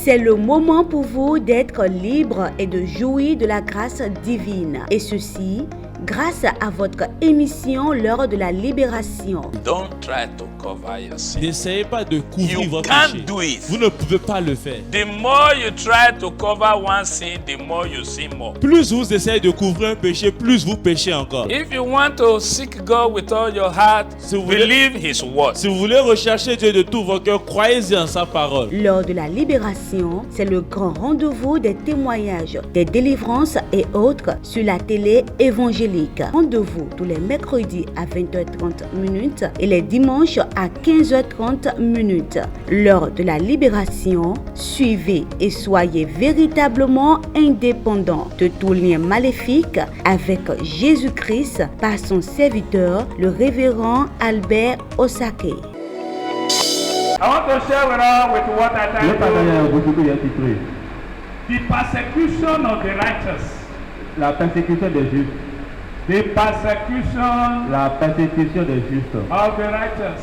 C'est le moment pour vous d'être libre et de jouir de la grâce divine. Et ceci, grâce à votre émission L'heure de la libération. Don't try to cover your sin. N'essayez pas de couvrir You votre can't péché. do it. Vous ne pouvez pas le faire. The more you try to cover one sin, the more you sin more. Plus vous essayez de couvrir un péché, plus vous péchez encore. If you want to seek God with all your heart, Si vous voulez- believe His word. Si vous voulez rechercher Dieu de tout votre cœur, croyez-y en sa parole. L'heure de la libération, c'est le grand rendez-vous des témoignages, des délivrances et autres sur la télé évangélique. Rendez-vous tous les mercredis à 20h30 et les dimanches à 15h30. L'heure de la libération, suivez et soyez véritablement indépendants de tout lien maléfique avec Jésus-Christ par son serviteur, le révérend Albert Osake. I want to share with what I Je vais partager titled avec vous ce que j'ai titré The Persecution of the Righteous. la persécution des justes. The persecution La persécution des justes. of the righteous.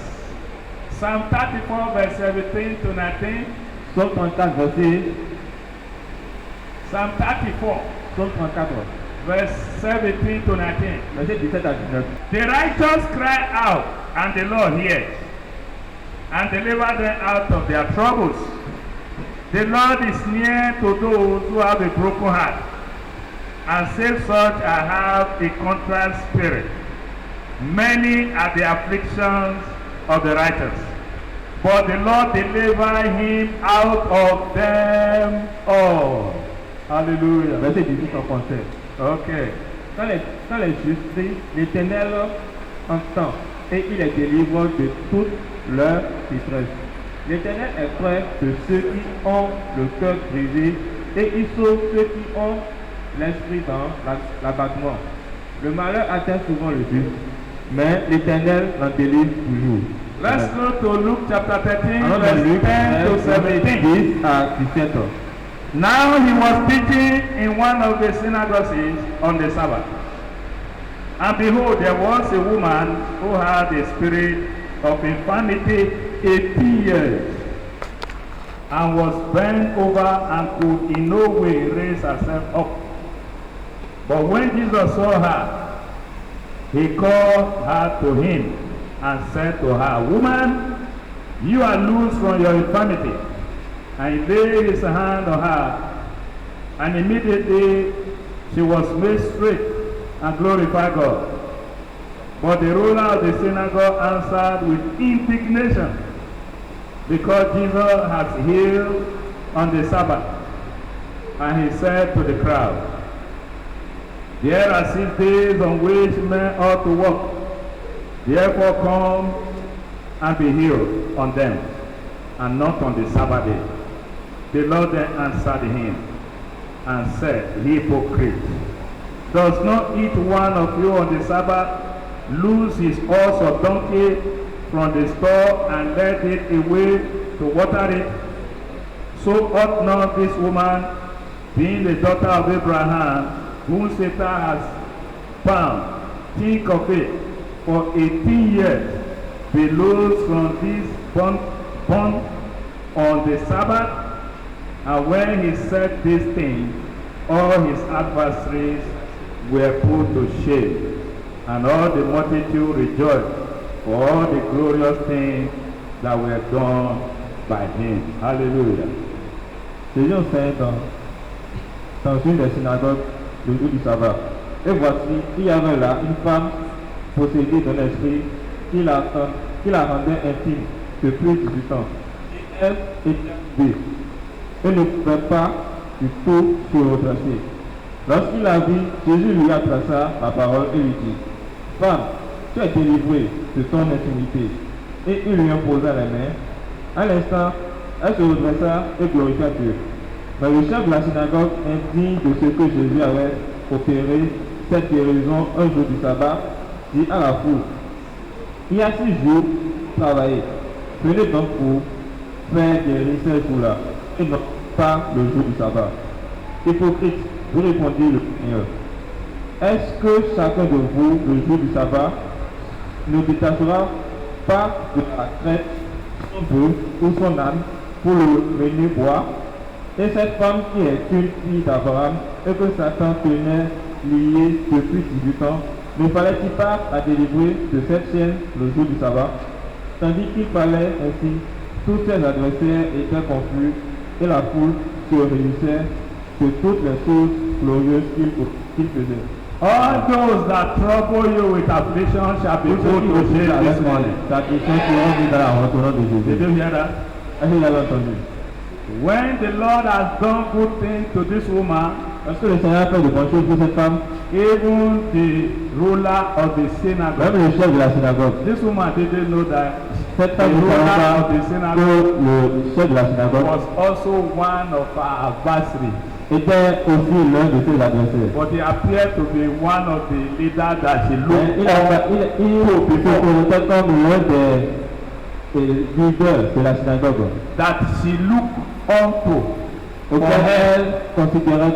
Psalm 34 verse 17 to 19. Psaume 34, verset Psalm 34 Psaume 34, verse 17 to 19. verset 17 à 19. The righteous cry out, and the Lord hears, and deliver them out of their troubles. The Lord is near to those who have a broken heart, and save such as have a contrite spirit. Many are the afflictions of the righteous, but the Lord deliver him out of them all. Hallelujah. Verset 18 en français. Okay. Quand les justes crient, l'Éternel entend et il les délivre de toute leur détresse. L'Éternel est près de ceux qui ont le cœur brisé et il sauve ceux qui ont l'esprit dans l'abattement. Le malheur atteint souvent le juste, mais l'Éternel en délivre toujours. Let's go to Luke chapter 13, Allons dans verse Luc 10 to verset 17. 10 à 17. Now he was teaching in one of the synagogues on the Sabbath. And behold, there was a woman who had a spirit of infirmity 18 years, and was bent over and could in no way raise herself up. But when Jesus saw her, he called her to him and said to her, Woman, you are loosed from your infirmity. And he laid his hand on her, and immediately she was made straight and glorified God. But the ruler of the synagogue answered with indignation, because Jesus has healed on the Sabbath. And he said to the crowd, There are 6 days on which men ought to work. Therefore come and be healed on them, and not on the Sabbath day. The Lord then answered him and said, Hypocrite, does not each one of you on the Sabbath loose his horse or donkey from the stall and let it away to water it? So ought not this woman, being the daughter of Abraham, whom Satan has bound, think of it, for 18 years, be loosed from this bond on the Sabbath? And when he said these things, all his adversaries were put to shame, and all the multitude rejoiced for all the glorious things that were done by him. Hallelujah. Jésus enseigne dans une des synagogues le jour du sabbat. Et voici, il y avait là une femme possédée d'un esprit qui la rendait intime depuis 18 ans. Et elle était vue. Elle ne pouvait pas du tout se redresser. Lorsqu'il la vit, Jésus lui adressa la parole et lui dit, Femme, tu es délivrée de ton intimité. Et il lui imposa les mains. À l'instant, elle se redressa et glorifia Dieu. Mais le chef de la synagogue, indigne de ce que Jésus avait opéré cette guérison un jour du sabbat, dit à la foule, il y a 6 jours travaillés. Venez donc pour faire guérir ces jours-là, et non pas le jour du sabbat. Hypocrite, vous répondit le Seigneur. Est-ce que chacun de vous, le jour du sabbat, ne détachera pas de la traite son bœuf ou son âne pour le mener boire? Et cette femme qui est une fille d'Abraham et que Satan tenait liée depuis 18 ans, ne fallait-il pas la délivrer de cette chaîne le jour du sabbat? Tandis qu'il parlait ainsi, tous ses adversaires étaient confus et la foule se réunissait sur toutes les choses glorieuses qu'il faisait. All those that trouble you with affliction shall be put to shame this morning. Did you hear that? When the Lord has done good things to this woman, Parce que le Seigneur a fait de bonnes choses pour cette femme, even the ruler of the même synagogue, le chef de la synagogue. this woman didn't know that Cette the femme ne ruler savait of the pas synagogue que le chef de la synagogue was also one of her adversaries. était aussi l'un de ses adversaires. But he appeared to be one of the leaders that she Il looked up se présentait comme l'un des leaders de la synagogue, that she looked unto. auquel elle considérait,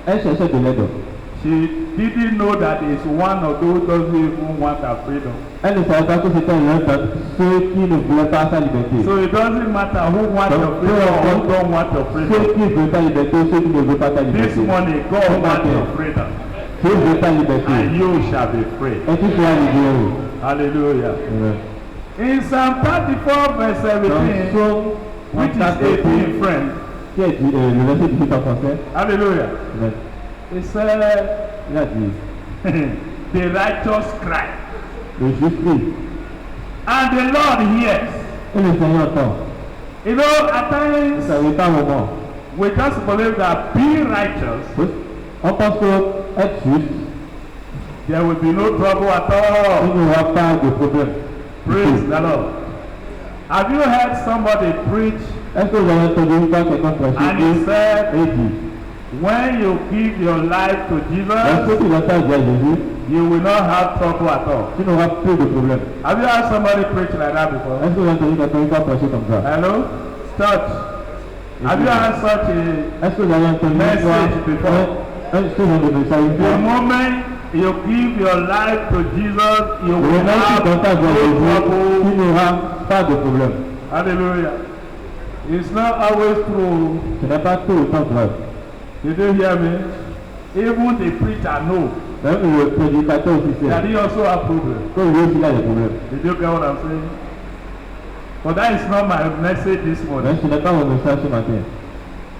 elle cherchait de l'aide. She didn't know that it's one of those who doesn't even want her freedom. Elle ne savait pas que c'était l'un de ceux qui ne voulaient pas sa liberté. So it doesn't matter who wants your freedom or who don't want your Ceux freedom. qui veulent ta liberté, ceux qui ne veulent pas ta liberté. This morning, God wants your freedom, Ceux qui veulent ta liberté. and you shall be free. Et tu seras libéré. Hallelujah. Amen. In Psalm 34, verse Dans 17, Psaume which is 34, 18, friend. qui est le verset 18 en français, Hallelujah. Amen. It said, Il a dit, the righteous cry, le juste crie, and the Lord hears. et le Seigneur entend. You know, at Vous times, savez pas un moment. we just believe that being righteous, On pense que être juste, there will be no trouble at il all. n'y aura pas de problème. Praise the Lord. Have you heard somebody preach Est-ce que vous avez entendu quand quelqu'un and he prêcher said, et dit, when you give your life to lorsque Jesus, tu entends dire Jésus, you will not have trouble at all? tu n'auras plus de problème. Have you heard somebody preach like that before? Est-ce que vous avez entendu quelqu'un prêcher comme ça? Hello? Church. Have you heard such a... Est-ce que vous avez entendu Message before. un genre de message une The fois? moment you give your life to Jesus, you Le will moment où have tu entends dire no Jésus, trouble. tu n'auras pas de problème. Hallelujah. It's not always true. Ce n'est pas tout le temps vrai. Did you hear me? Even the preacher knows Même le prédicateur that officiel, he also has problems. que lui aussi il a des problèmes. Did you get what I'm saying? But that is not my message this Mais morning. ce n'est pas mon message ce matin.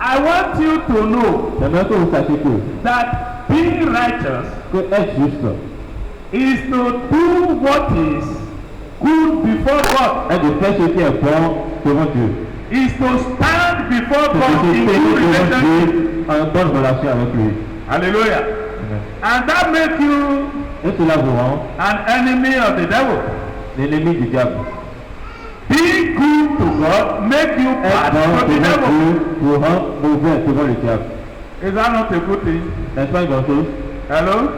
I want you to know J'aimerais que vous sachiez que that being righteous être juste is to do what is good before God. est de faire ce qui est bon devant Dieu. Is to stand before C'est God de se in tenir good devant relationship. Dieu en bonne relation avec lui. Hallelujah. Amen. And that makes you Et cela vous rend an enemy of the devil. l'ennemi du diable. Be good to God, make you Être bad bon to the devant devil. Dieu vous rend mauvais devant le diable. Is that not a good thing? N'est-ce pas une bonne chose? Hello?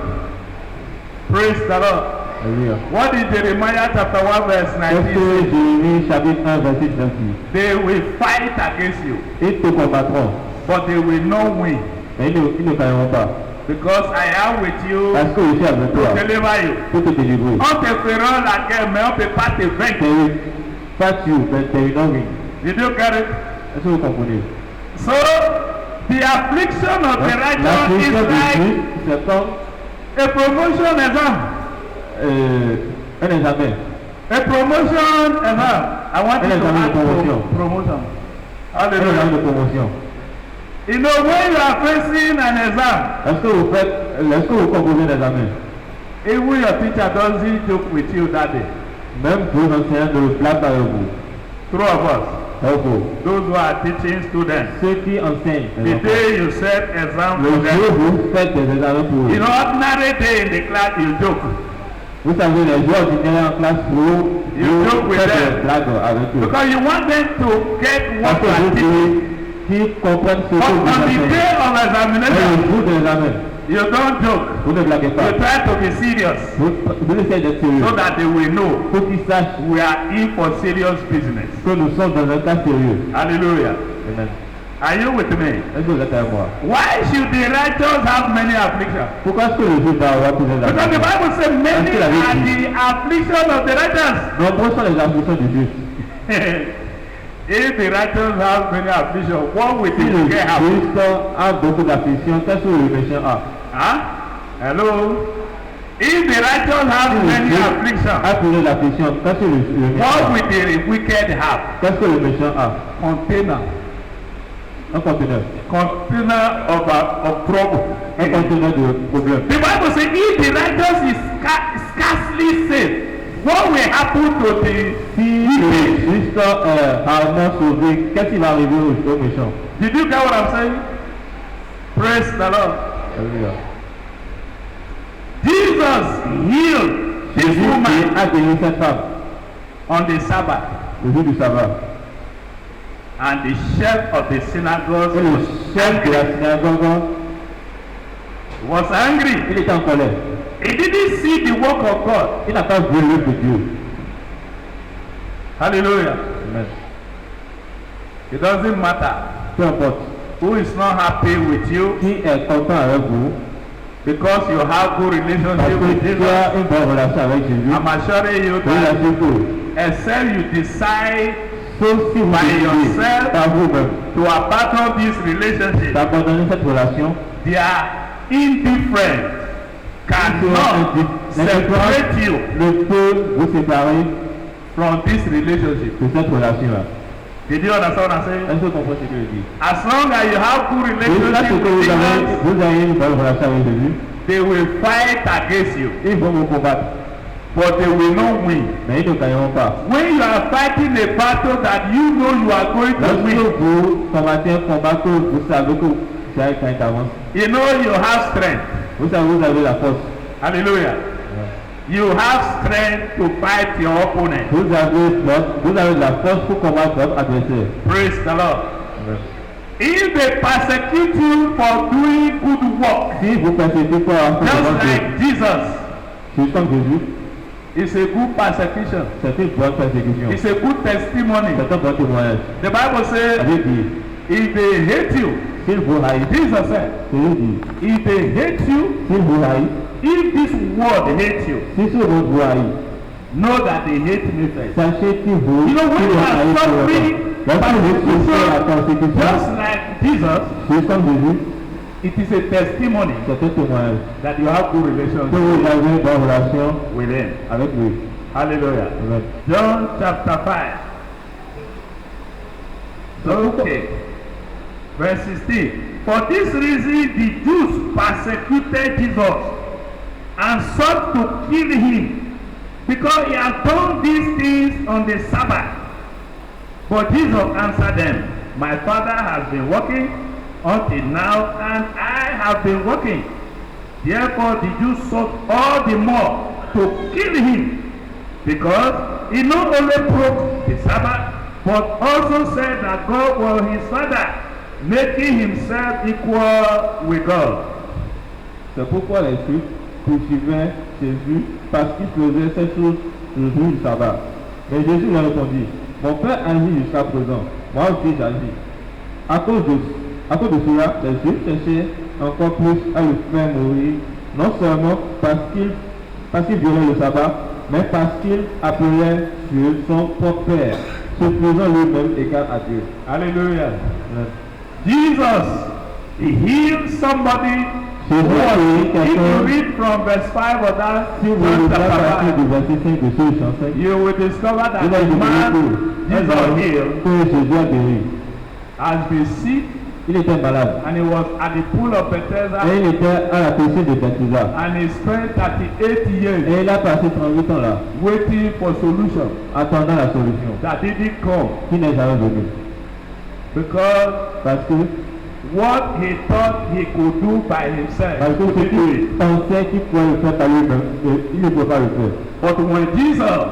Praise the Lord. Alléluia. What is Jeremiah chapter 1 verse Qu'est-ce 19 que say? Jérémie chapitre 1 verset 19 dit? They will fight against you, Ils te combattront, but they will not win, mais ils ne gagneront pas. because I am with you Parce que je suis avec to toi deliver you. pour te délivrer. On te fera la guerre, mais on ne peut pas te vaincre. Pas tu, mais tu es une Did you get it? Est-ce que vous comprenez? So, the affliction of the righteous L'affliction is de like Dieu, c'est comme a promotion exam. un examen. A promotion exam. I want you Un to examen de add promotion. promotion. Un examen Hallelujah. de promotion. You know, when you are facing an exam, Est-ce que vous composez un examen? even your teacher doesn't joke with you that day. Même vos enseignants ne blaguent pas avec vous. Three of us, Avec vous. those who are teaching students, Ceux qui enseignent. the day you set exam Le for jour them, où vous faites des examens pour you eux. know, ordinary day in the class, you joke. Vous savez, les jours ordinaires en classe pour You joke with faites them. des blagues avec eux. Because you want them to get Parce what que you are vous teaching. voulez qu'ils comprennent ce que But vous on the enseignez. day of Et examination, le jour de l'examen, you don't joke. vous ne blaguez pas. You try to be serious Vous essayez d'être sérieux. so that they will know Pour qu'ils sachent we are in for serious business. que nous sommes dans un cas sérieux. Hallelujah. Amen. Are you with me? Est-ce que vous êtes avec moi? Why should the righteous have many afflictions? Pourquoi est-ce que le juge va avoir tous les Because the afflictions? Bible says many Parce que la are Bible the afflictions of the righteous. Nombreux sont les afflictions du juste. If the righteous have many afflictions, what will Si the le wicked have? juste a beaucoup d'affliction, qu'est-ce que le méchant a? Huh? Hello? If the righteous have Si le many juste afflictions, a plus d'affliction, qu'est-ce que le méchant what a? will the wicked have? Qu'est-ce que le méchant a? Container. Un conteneur. Container of trouble. Un conteneur de problème. The Bible says if the righteous is scarcely saved, what will happen to the Si le juste est rarement sauvé, qu'est-ce qui va arriver au méchant? Did you get what I'm saying? Praise the Lord. Alléluia. Jesus healed this Jésus woman a guéri cette femme on the Sabbath, le jour du sabbat. and the chef of the synagogue Et le chef de la synagogue, was angry. il était en colère. He didn't see the work of God. Il n'a pas vu l'œuvre de Dieu. Hallelujah. Amen. It doesn't matter Peu importe. who is not happy with you Qui est content avec vous, because you have good parce relationship with que tu Jesus. as une bonne relation avec Jésus, I'm assuring you oui, la that secours. except you decide Sauf si vous By décidez yourself. par vous-même to abandon this relationship, d'abandonner cette relation, their indifference cannot separate you ne peut vous séparer from this relationship. de cette relation-là. Did you understand what I'm saying? Est-ce que vous comprenez ce que je dis? As long as you have good Jusqu'à ce relationship que with Jesus, vous avez une bonne relation avec Jésus, they will fight against you, ils vont vous combattre, but they will not win. mais ils ne gagneront pas. When you are fighting a battle that you know you are going to Lorsque win, vous combattez un combat que vous savez que vous allez gagner d'avance, you know you have strength. vous savez vous avez la force. Hallelujah. You have strength to fight your opponent. Vous avez de la force pour combattre votre adversaire. Praise the Lord. If they persecute you for doing good work, Si vous persévérez pour avoir fait just devant Dieu, like Jesus, juste comme Jésus, it's a good persecution. c'est une bonne persécution. It's a good testimony. C'est un bon témoignage. The Bible says, Avec dit, if they hate you, s'ils vous haïssent, Jesus said, Jésus dit, if they hate you, s'ils vous haïssent, if this world hates you, si ce monde vous haït, know that they hate me first. sachez qu'ils vous You know, when you are haïssent pour suffering longtemps. Lorsque vous souffrez la persécution, just like Jesus, juste comme Jésus, it is a testimony c'est un témoignage that you have good que relations vous avez une bonne relation with Him. avec lui. Hallelujah. Amen. John chapter 5. Okay. Verse 16. For this reason the Jews persecuted Jesus and sought to kill him, because he had done these things on the Sabbath. But Jesus answered them, my Father has been working until now, and I have been working. Therefore the Jews sought all the more to kill him, because he not only broke the Sabbath, but also said that God was his Father, making himself equal with God. C'est pourquoi les Juifs poursuivaient Jésus parce qu'il faisait ces choses le jour du sabbat. Mais Jésus leur répondit, mon Père agit jusqu'à présent, moi aussi j'agis. À cause de cela, les Juifs cherchaient encore plus à le faire mourir, non seulement parce qu'il violait le sabbat, mais parce qu'il appelait Dieu son propre Père, se faisant lui-même égal à Dieu. Hallelujah. Jesus, he healed somebody. Jésus a guéri If you quelqu'un. read from verse 5 of that Si vous John lisez à chapter partir 5, du verset 5 de ce chanson, you will discover that vous the allez man Jesus découvrir healed que Jésus a guéri. has been sick, Il était malade. and he was at the pool of Bethesda, Et il était à la piscine de Bethesda. and he spent 38 years Et il a passé 38 ans là, waiting for solution attendant la solution, that didn't come, qui n'est jamais venue. because Parce que what he thought he could do by himself, ce he couldn't do qu'il it. pensait qu'il pouvait le faire par lui-même, il ne pouvait pas le faire. But when Jesus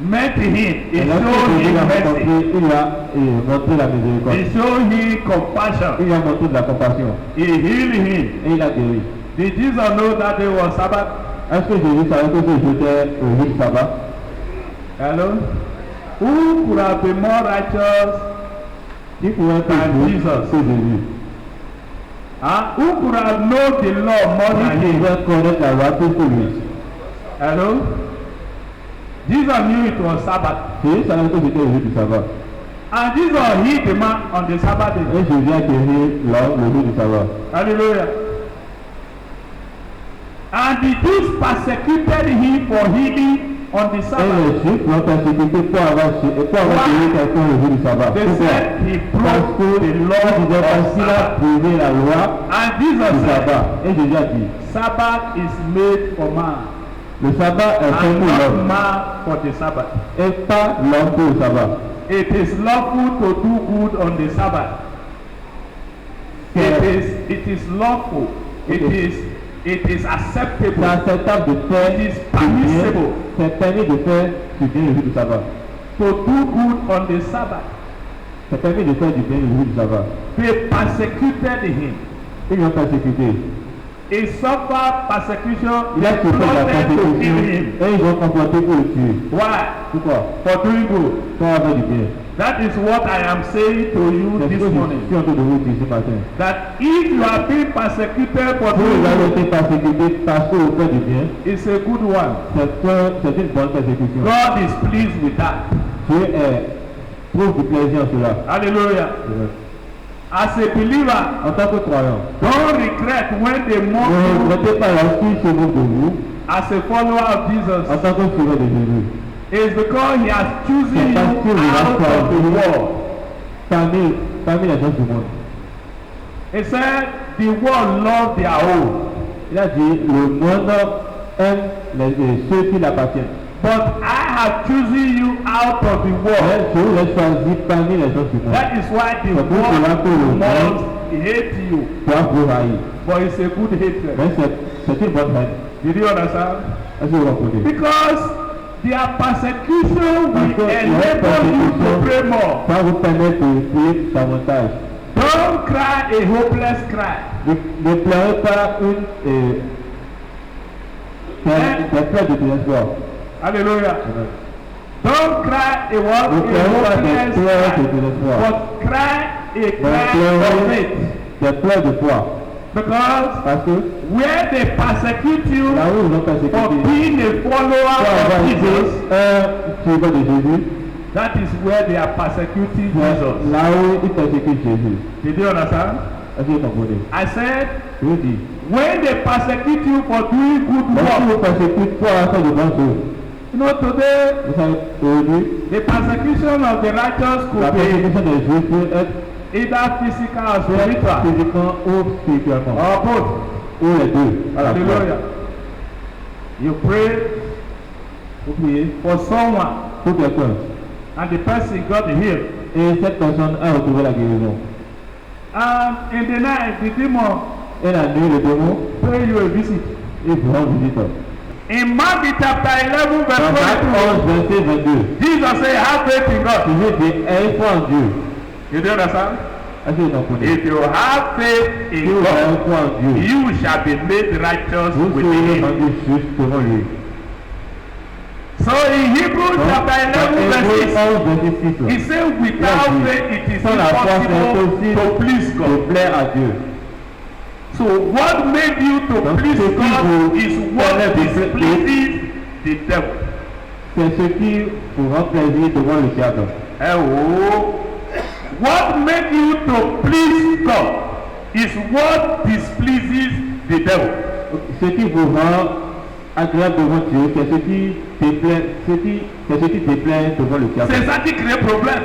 met him, he Et lorsque showed Jésus him l'a mercy. rencontré, il a montré la miséricorde. He showed him compassion. Il a montré de la compassion. He healed him. Et il a guéri. Did Jesus know that day was Sabbath? Est-ce que Jésus savait que ce jour était au jour du sabbat? Hello? Who could have been more righteous? Qui pouvait être And plus Jesus. que Jésus? Who could have known the law more than Qui him? pouvait connaître la loi plus que lui? Hello? Jesus knew it was Sabbath. Jésus savait que c'était au jour du sabbat. And Jesus healed the man on the Sabbath Et day. Jésus a guéri l'homme le jour du sabbat. Hallelujah. And the Jews persecuted him for healing on the Et Sabbath. les Juifs l'ont persécuté pour avoir guéri quelqu'un le jour du sabbat. They Pourquoi? said he Parce broke que the ils law disaient of parce qu'il a Sabbath. brisé la loi And du Jesus said, sabbat. Et Jésus a dit, Sabbath is made for man, le sabbat est fait and pour not l'homme man for the Sabbath. et pas l'homme pour le sabbat. It is lawful to do good on the Sabbath. It is lawful. It is C'est acceptable. acceptable de faire It is du bien. permissible. C'est permis de faire du bien le jour du sabbat. To do good on the Sabbath. C'est permis de faire du bien le jour du sabbat. They persecuted him. Ils l'ont persécuté. He suffered persecution. Il a They souffert de la plotted to persécution kill him. et ils ont comploté pour le tuer. Why? Pourquoi? For doing good. Pour faire du bien. That is what I am saying to you C'est ce this que je morning. suis en train de vous dire ce matin. That if you are being persecuted for Si doing vous avez good, été persécuté parce que vous faites du bien, it's a good one. c'est une bonne persécution. God is pleased with that. Dieu trouve du plaisir en cela. Hallelujah. As a believer, En tant que croyant, don't regret when they mock ne you regrettez pas lorsqu'ils se moquent de vous as a follower of en Jesus. tant que suivant de Jésus. It's because he has chosen C'est you parce qu'il a out of the choisi world. parmi les gens du monde. He said, the world loved their own, Il a dit, le monde aime ceux qui l'appartiennent. but I have chosen you out of the Mais world. je vous ai choisi parmi les gens du monde. That is why the C'est pour cela que le world monde must hate you, doit vous haïr. but it's a good hatred. Mais c'est une bonne haine. Did you understand? Est-ce que vous comprenez? Because their persecution will Because your enable you to persecution pray more. va vous permettre de prier davantage. Don't cry a hopeless cry. Ne pleurez pas des pleurs de désespoir. Hallelujah. Don't cry a what? Ne pleurez pas des hopeless pleurs de cry, désespoir. but cry a Mais cry of pleurez faith. des pleurs de foi. Because Parce que where they persecute you là où ils ont for persécuté, being a pour follower avoir of été Jesus, un suivant de Jésus, that is where they are persecuting Jesus. là où ils persécutent Jésus. Did you understand? Est-ce que vous comprenez? I said, Je vous dis, when they persecute you for doing good lorsqu'ils work, vous persécutent pour avoir fait de bonnes choses, you know, today vous savez, aujourd'hui, the persecution of the righteous la could be persécution des Juifs peut être either physical or spiritual, physiquement ou spirituellement, or both. ou les deux, à la fois. Hallelujah. You pray Vous priez for someone pour quelqu'un and the person got healed. et cette personne a retrouvé la guérison. And in the night, the demon Et la nuit, le démon, pay you a visit. il vous rend visite. In Mark chapter 11, verse Dans Marc 11, 22, verset 22, Jesus said, have faith in God. Jésus dit, ayez foi en Dieu. You do understand? Est-ce que vous comprenez? If you have faith Si in vous avez God, foi en Dieu, you shall be made righteous vous with serez Him. rendus justes devant lui. So in Hebrews Donc, chapter dans 11, verse Hébreux 6, 11, verset 6, he said, without faith it is sans la foi, c'est impossible impossible to please de God. plaire à Dieu. So what made you to Donc, please ce qui God vous is what permet de displeases the devil. C'est ce qui vous rend plaisir devant le diable. Oh, what made you to please God is what displeases the devil. Ce qui vous rend agréable devant Dieu, c'est ce qui déplaît, c'est ce qui déplaît devant le diable. C'est ça qui crée problème.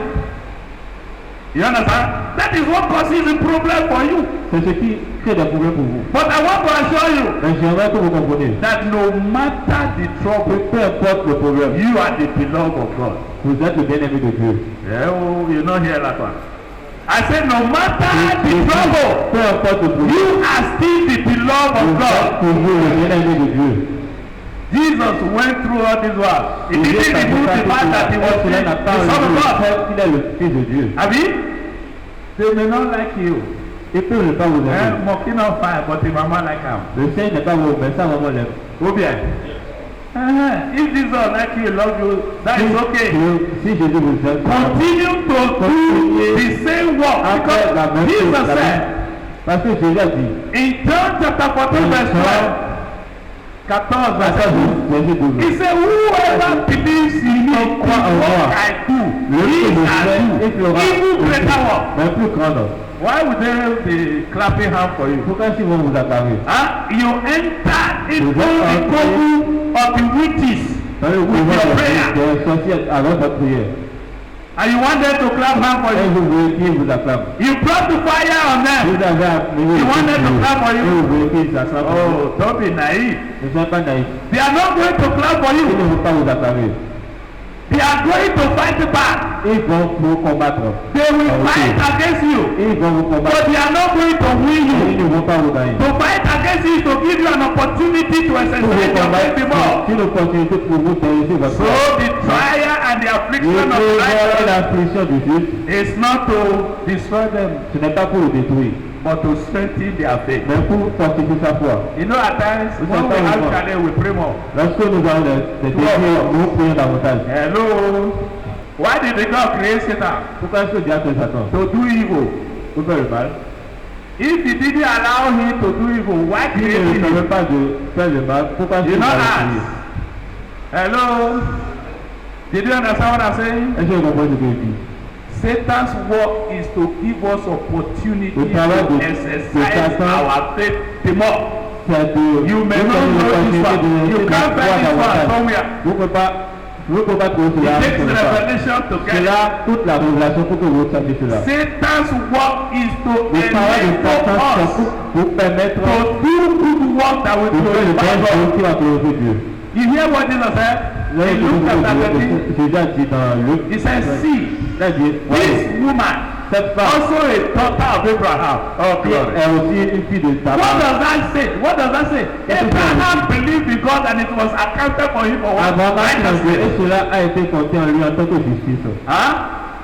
You understand? That is what causes a problem for you. C'est ce qui crée des problèmes pour vous. But I want to assure you Mais j'aimerais que vous compreniez. that no matter the trouble, Peu importe le problème, you are the beloved of God. vous êtes le bien-aimé de Dieu. Yeah, oh, you not hear that one. I said no matter the trouble, Peu importe le problème, you are still the beloved of vous êtes God. toujours le bien-aimé de Dieu. Jesus went through all this world. He Jésus didn't remove the fact that he was cela n'a the pas Son of enlevé le God. fait qu'il est le Fils de Dieu. Have you? They may not like you. Il peut ne pas vous aimer. Mocking on fire, but the mama like him. Le Seigneur n'est pas vous, mais sa maman l'aime. Ou bien? If Jesus like you, love you, that is okay. Si Jésus vous aime, Continue to do the same work. après la Because même chose, Jesus said parce que Jésus a dit, in John chapter 14 verse 12, 14 verse 12, Jésus he said, whoever believes in me, the croit en moi, work I do, le que he le shall fait, do il fera even greater work. mais plus grande. Why would they be clapping hands for you? Pourquoi si vont vous acclamer? You enter into the coven of the witches Dans le with your prayer, des sorciers avec votre prière. and you want them to clap hands for Et you. vous voulez qu'ils vous acclament. You brought the fire on Vous them. avez amené You want them to clap for et you. vous voulez qu'ils s'acclament. Oh, don't be naive. Ne soyez pas naïfs. They are not going to clap for Ils ne you. vont pas vous acclamer. They are going to fight back. Ils vont vous combattre. They will fight against you, Ils vont vous but combattre. they are not going to win Ils you. ne vont pas vous gagner. To fight against you is to give you an opportunity to Pour vous exercise your combattre, faith more. c'est une opportunité pour vous d'exercer votre So foi. the trial and the Le affliction of trésor et life l'affliction du juste, is not to destroy them, ce n'est pas pour le détruire, but to strengthen their faith. mais pour fortifier sa foi. You know, at times Vous when we savez have pas. challenge, we pray more. Lorsque nous avons des défis, nous prions davantage. Hello. Why did the God create Satan? Pourquoi est-ce que Dieu a fait Satan? To do evil. Pour faire le mal. If he didn't allow him to do evil, why S'il create ne savait him? pas de faire le mal, pourquoi est-ce You qu'il know a that? créé? Hello. Did you understand what I'm saying? Est-ce que vous comprenez ce que je dis? Satan's work is to give us opportunity Le travail to de exercise Satan, our faith the more. C'est de You may nous not donner know this l'opportunité one. You de can't foi find this one davantage. somewhere. Vous ne pouvez pas trouver It cela. takes sur le pas. revelation to C'est get it. là toute la révélation pour que vous sachiez cela. Satan's work is to Le travail de Satan, enable c'est us pour vous permettre to do good work that will de faire le glorify bon God. choses qui va glorifier Dieu. You hear what Jesus said? Là, In Luke chapter 13, Jésus a dit dans Luc, he said, see, il a dit, this voyez, woman, cette femme also a daughter of Abraham. Oh, qui glory. est aussi une fille de What Abraham. does that say? What does that say? Abraham believed in God and it was accounted for him for what? Abraham a cru et Righteousness. cela a été compté en lui en tant que justice. Huh?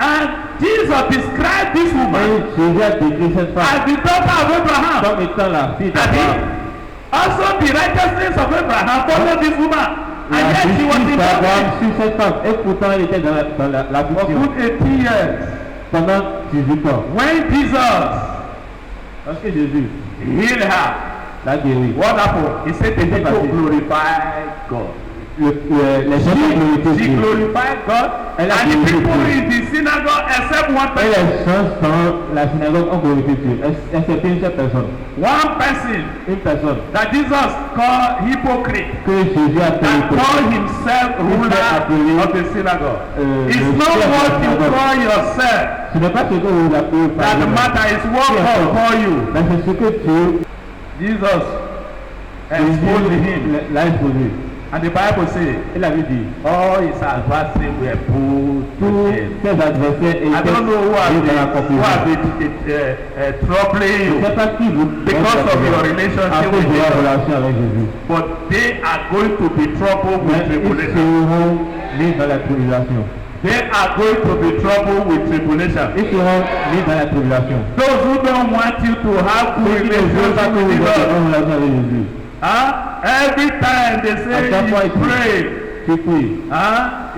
And Jesus described this Et woman Jésus a décrit cette as femme the daughter of Abraham. comme étant la fille And d'Abraham. also the righteousness of Abraham followed this woman. La And yet she was justice in d'Abraham bondage sur cette femme. Et pourtant, elle était dans for l'affliction good 18 years. pendant 18 ans. When Jesus Parce que Jésus healed her, l'a guéri. what happened? He said the Qu'est-ce qui s'est people passé? glorified God. Les gens qui glorifient She Dieu. glorified God, Elle a and the glorifié people Dieu. in the synagogue except one Et person. les gens dans la synagogue ont glorifié Dieu. Excepté une seule personne. One person Une personne that Jesus called hypocrite que Jésus a fait and le called himself ruler appelé, of the synagogue. It's le not chef de la what you synagogue. call yourself Ce n'est pas ce que vous appelez par that exemple. matter, it's what God call you. Mais c'est ce que Dieu Jesus exposed him. l'a exposé. And the Bible says, Il avait dit, all his adversaries were put to tous death. ses adversaires I don't know who étaient dans la have confusion. been troubling Je ne you, sais pas qui vous Because of your relationship à cause with de Jesus. la relation avec Jésus. but they are going to be troubled Mais with ils tribulation. seront mis dans la tribulation. They are going to be troubled with tribulation. Ils seront mis dans la tribulation. Those who don't want you to have good Ceux qui ne veulent pas que relationship with vous ayez Jesus, une relation avec Jésus. every time they À say chaque fois, you pray, tu pries,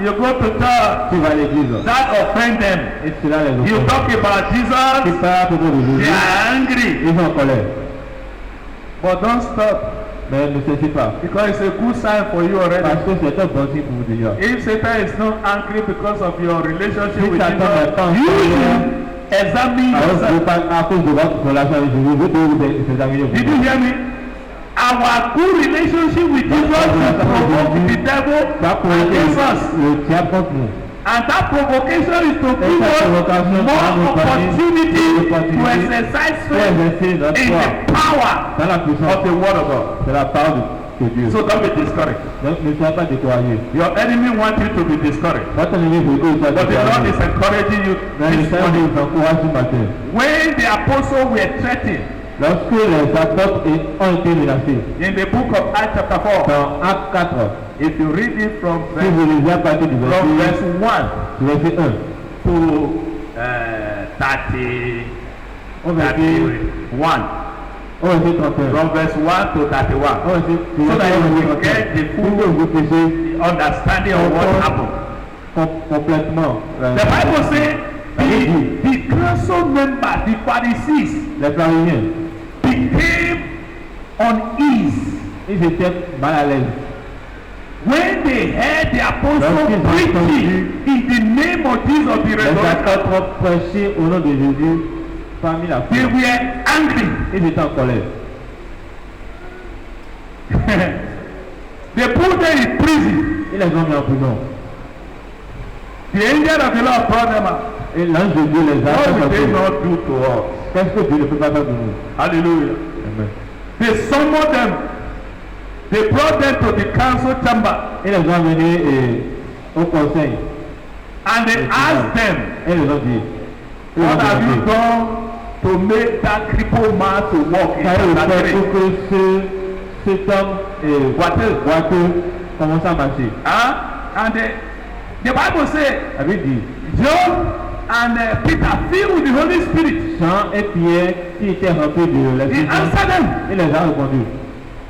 you go to church, tu vas à l'église. that offend them. Et cela les You offense. talk about Tu Jesus, parles à propos de they Jésus. are angry. Ils sont en colère. But don't stop, Mais ne cessez pas. because it's a good sign for you already. Parce que c'est un bon signe pour vous déjà. If Satan is not angry because of your relationship Si with Satan n'est pas en Jesus, you colère, should examine yourself. à cause de votre relation avec Jésus, vous devez vous examiner. Did you hear me? Our good relationship with Jesus will provoke the devil Ça pour against us. le diable contre nous. And that provocation is to Et give cette us provocation more va nous donner opportunity to l'opportunité exercise pour faith exercer notre in foi the power dans la puissance of the word of God. de la parole de Dieu. So don't be discouraged. Donc ne soyez pas découragés. Your enemy wants you to be discouraged. Votre ennemi veut que vous soyez But the Lord découragés. is encouraging you Mais le this Seigneur morning. vous encourage ce matin. When the apostles were threatened Lorsque les apôtres ont été menacés, in the book of Acts chapter 4, dans Acte 4, if you read it from si vous lisez à partir du from verset verse 1 verset 1 to 30, au verset 31, au verset 31. from verse 1 to 31, Au verset so that you will get the pour que full vous puissiez understanding of what happened. complètement The Bible says the council member, the Pharisees, les pharisiens, became uneasy. ils étaient mal à l'aise. when they heard the apostle Lorsqu'ils ont preaching in the name of Jesus the Les resurrection, apôtres prêchaient au nom de Jésus parmi la they foule. were angry. Ils étaient en colère. They put them in prison. Ils les ont mis en prison. The angel of the Lord brought them out. Et l'ange de Dieu les a What will they sortis. not do to us? Qu'est-ce que Dieu ne peut pas faire de nous? Hallelujah. Amen. They summoned them. They brought them to the council chamber Ils les ont amenés au conseil. and they asked them, Et ils les ont dit, what have you done to make that crippled man to walk in Qu'avez-vous that fait place? pour que cet homme boiteux commence à marcher? Huh? And the Bible says, Avait dit, John and Peter, filled with the Holy Spirit, Jean et Pierre qui étaient remplis de he l'Esprit Saint, answered them, il les a répondu.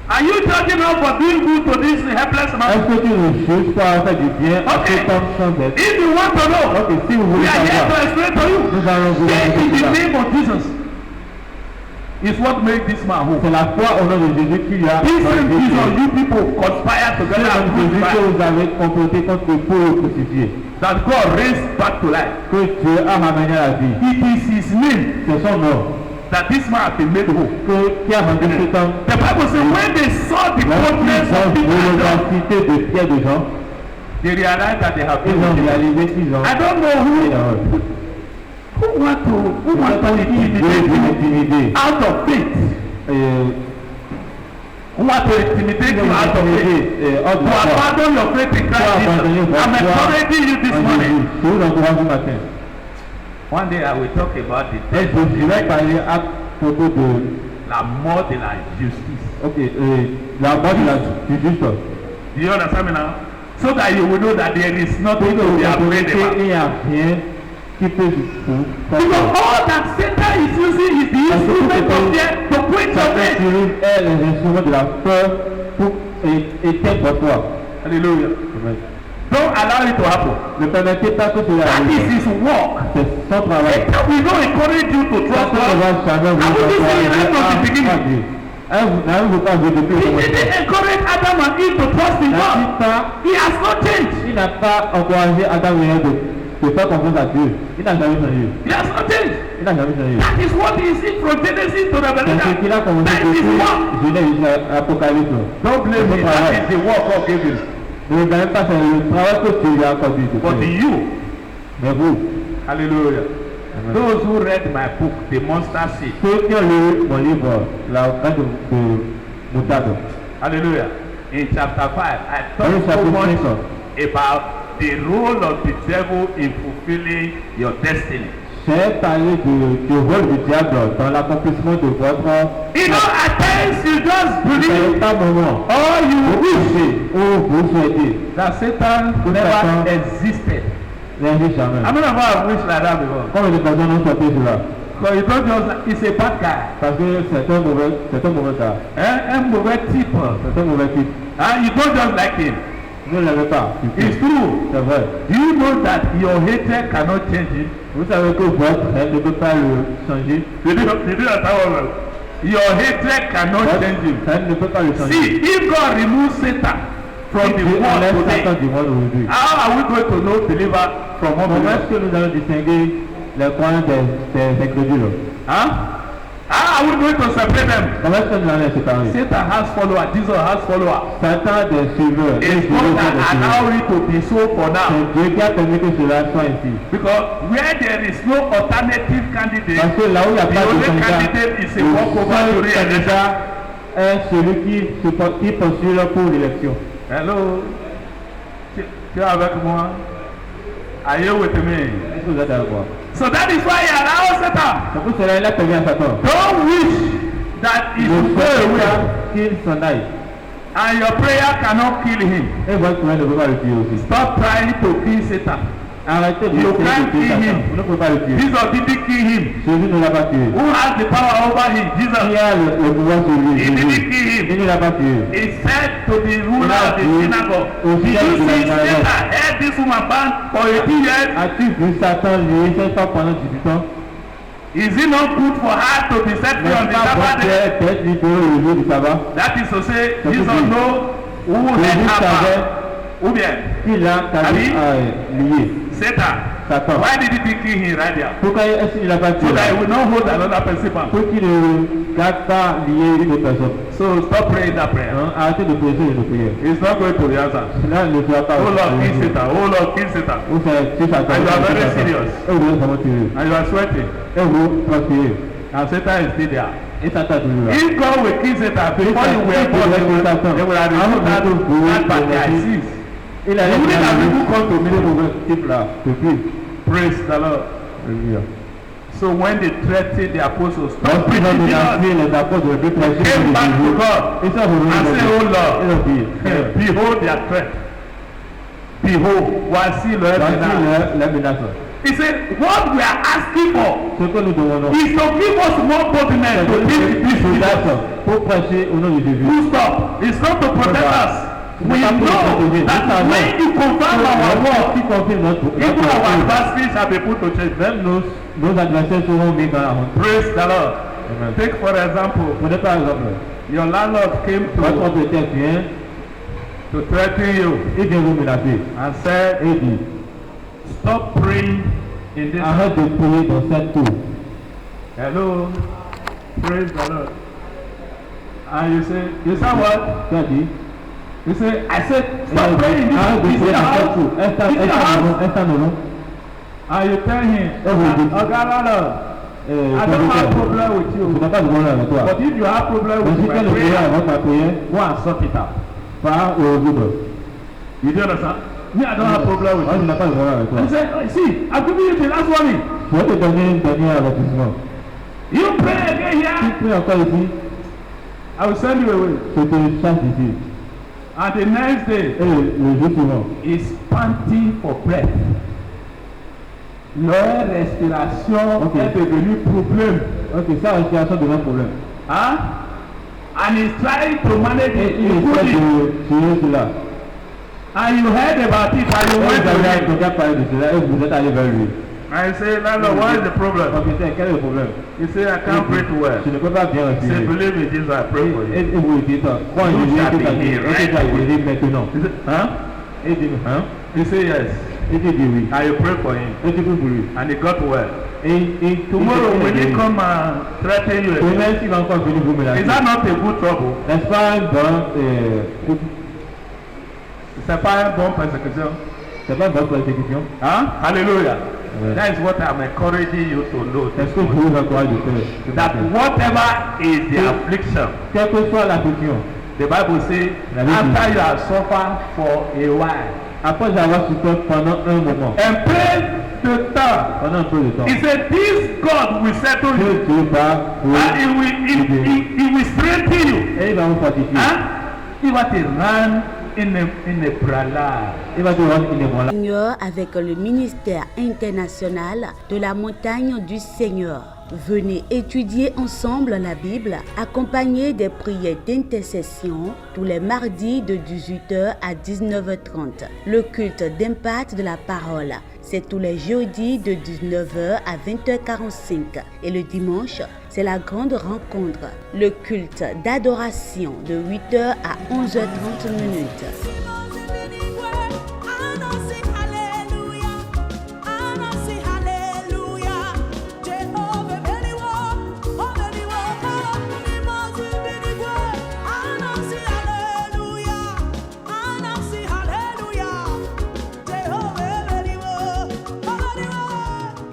are you judging us for doing good to this helpless man? Est-ce que tu nous juges pour avoir fait du bien à Okay. cet homme sans être? If you want to know, Ok, si vous we voulez are here to savoir, explain to you. nous allons vous Say in expliquer the cela. name of Jesus is what made this man whole. C'est la foi au nom de Jésus qui lui a This same rendu Jesus, guéri. you people conspire C'est together le and même Jésus que crucify, vous avez comploté contre le pour le crucifier. that God raised back to life. Que Dieu a ramené à la vie. It is his name C'est son nom that this man has been made whole. qui a rendu cet homme. The Bible says when they saw the boldness Lorsqu'ils ont of vu Peter and John, l'audacité de Pierre de Jean, they realized that they have ils been ont whole. réalisé qu'ils ont I don't know fait who l'erreur. want to Ils intimidate ont you intimidé. out of faith. Who want to intimidate you out of faith. Hors de To la foi. abandon your faith in Christ Jesus. I'm encouraging you this morning. Je vous encourage ce matin. One day I will talk about the Et death of je vais parler à propos de la mort de la justice. la mort de la justice. Do you understand me now? So that you will know that there is Pour nothing que to vous be afraid compreniez about. qu'il n'y a rien qui peut vous Because all that Satan is using is the instrument of fear to quench your faith. est les instruments de la peur pour éteindre votre foi. Hallelujah. Amen. Don't allow it to happen. Ne permettez pas que cela That is arrive. his work. C'est son travail. Satan will not encourage you to trust Satan ne God. va jamais vous I will be saying that from the beginning. encourager. N'avez-vous pas vu depuis le He commencement? didn't encourage Adam and Eve to trust in God. N'a-t-il pas He has not changed. Il n'a pas encouragé Adam et Ève de faire confiance à Dieu. Il n'a jamais changé. He has not changed. Il n'a jamais changé. That is what he see from Genesis to C'est ce Revelation. qu'il a commencé That is his depuis work. Genèse jusqu'à Apocalypse. Don't blame me. That is the work of David. Ne regardez pas c'est le travail que Dieu lui a accordé de But faire. you, Mais vous, hallelujah. Amen. Those who read my book, The Monster Seed, ceux qui ont lu mon livre, La graine de moutarde, hallelujah. In chapter 5, I dans le talk so chapitre much 5, about the role of the devil in fulfilling your destiny. j'ai parlé du rôle du diable dans l'accomplissement de votre... You know, at times you just C'est believe pas moment. or you Vous wish pensez ou vous souhaitez. that Satan never existed. N'agissez jamais. How many of us have wished like that before? Combien de personnes ont souhaité cela? Because you don't just, it's a bad guy. Parce que c'est un mauvais cas. Un mauvais type. C'est un mauvais type. You don't just like him. Ne l'aimez pas. It's true. C'est vrai. Do you know that your hatred cannot change him? Vous savez que votre haine ne peut pas le changer. Did you understand what? Your hatred cannot Votre change him. haine ne peut pas le changer. See, if God removes Satan from the Dieu world enlève today, Satan du monde aujourd'hui. how are we going to know believer from Comment unbelievers? est-ce que nous allons distinguer les croyants des incrédules? Huh? How are we going to separate them? Comment est-ce que nous allons les séparer? Satan has followers, Jesus has followers. Satan a des suiveurs. Les It's suiveurs God sont that des allow suiveurs. it to be so for now. C'est Dieu qui a permis que cela soit ainsi. Because where there is no alternative candidate, Parce que là où il n'y a the pas de only candidat, candidate is a le walkover to seul re-election. candidat est celui qui postule pour l'élection. Hello? Tu es avec moi? Are you with me? Est-ce que vous êtes avec moi? So that is why he allows Satan. C'est pour cela qu'il a permis à Satan. Don't wish that he Je should go souhaite away qu'il s'en aille. and your prayer cannot kill him. Et votre prière ne peut pas le tuer aussi. Stop trying to kill Satan. Arrêtez de You essayer can't de tuer kill Satan. him. Vous ne pouvez pas le tuer. Jesus didn't kill him. Jésus ne l'a pas tué. Who has the power over him? Qui Jesus. a le pouvoir sur lui? He didn't Jésus. kill him. Il ne l'a pas tué. He said to the ruler of the synagogue, did you see Satan held this woman bound for 18 years? As-tu vu Satan lier cette femme pendant 18 ans? Is it not good for her to be set free on N'est-ce the pas Sabbath bon day? d'être libéré le jour du sabbat? That is to say, C'est Jesus possible. know who Jésus held her savait bound. Ou bien, Il a lié. Satan. Why did he kill him right there? Pourquoi est-ce qu'il n'a pas tué? So that he will not hold another person bound. Pour qu'il ne garde pas lié une autre personne. So stop praying that prayer. Arrêtez de prier une prière. It's not going to be answered. Cela ne fera pas. Oh Lord, kill Satan. Oh Lord, kill Satan. Vous faites Satan. And you are very serious. Et vous êtes vraiment sérieux. And you are sweating. Et vous transpirez. And Satan is still there. Et Satan toujours là. If God will kill Satan before you were born, they will have removed that bad Il a you need that people come to me type là. Depuis. Praise the Lord. Alléluia. So when they threatened the apostles, Donc stop ils ont preaching menacé les apôtres de prêcher came back to God et ça vous and say, oh Ils ont Lord, dit, behold their threat. Behold, voici leur menace. la menace. He said, what we are asking for Ce que nous demandons, is to give us more boldness to preach this Jesus. pour prêcher au nom de Jésus. Full stop. It's not to protect us. We know that when you confirm our word, even our adversaries have been put to change. Même nos adversaires seront mis dans la honte. Praise the Lord. Amen. Take for example, Prenez par exemple, your landlord came votre to propriétaire vient, threaten you il vient vous menacer and said, et dit, stop praying in this. arrête de prier dans cette tour. Hello. Praise the Lord. And you say what? Tu as dit, You say, I said, stop praying in arrête de this. prier Is dans cette tour. it your house? Instant. And you tell him, okay, landlord, I don't have problem with Tu you. n'as pas de problème avec toi. But if you have problem Mais with si tu as my le problème prayer, avec ta prière, go and sort it out. pas au résoudre. You do understand? Me, I don't have problem with Moi, je you. n'ai pas de problème avec toi. He said, oh, see, I'm giving you the last warning. Je vais te donner un dernier avertissement. You pray again Si here, tu es encore ici, I will send you away. je te chasse ici. And the next day, Et le jour suivant, is panting for breath. Leur respiration est devenue problème. ok, sa respiration devient un problème. Hein? And he's trying to manage Et it. il He put essaie it. de tuer cela. And you heard about it and you Et went vous avez to him. entendu parler de cela et vous êtes allé vers lui. I say, Lord, what is the problem? Propriétaire, quel est le problème? He say, I can't breathe well. Je ne peux pas bien He say, respirer. believe me, Jesus, I pray for Et you. vous dites, crois en You Jésus, shall et be tu healed vas right away. guérir maintenant. He say, huh? Et il dit, hein? He say, yes. Et tu dis oui. And you pray for him. Et tu peux pour lui. And he got well. Et Tomorrow, when he come and threaten you again, Demain, s'il va encore venir vous menacer. is that not a good trouble? N'est-ce pas un bon, C'est pas une bonne persécution. c'est pas une bonne persécution? Huh? Hallelujah. Ouais. That is what I'm encouraging you to know. Est-ce que je vous encourage de faire? That whatever is the affliction, Quelle que soit l'affliction, the Bible says, La Bible after you have suffered for a while, après avoir souffert pendant un moment, and pray the time, pendant un peu de temps, he said, this God will settle you, Dieu va vous and he will strengthen you. et il va vous fortifier. Huh? He va te rendre in a pralade. Il va te rendre inébranlable. Seigneur avec le ministère international de la montagne du Seigneur. Venez étudier ensemble la Bible, accompagné des prières d'intercession tous les mardis de 18h à 19h30. Le culte d'impact de la parole, c'est tous les jeudis de 19h à 20h45. Et le dimanche, c'est la grande rencontre, le culte d'adoration de 8h à 11h30 minutes.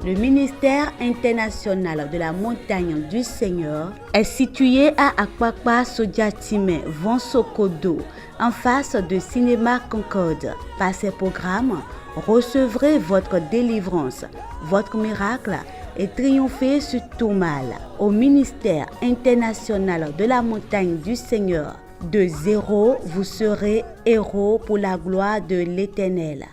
Le ministère international de la montagne du Seigneur est situé à Akpakpa Sodiatime, Vansokodo, en face de Cinéma Concorde. Par ces programmes, recevrez votre délivrance, votre miracle et triomphez sur tout mal. Au ministère international de la montagne du Seigneur, de zéro, vous serez héros pour la gloire de l'Éternel.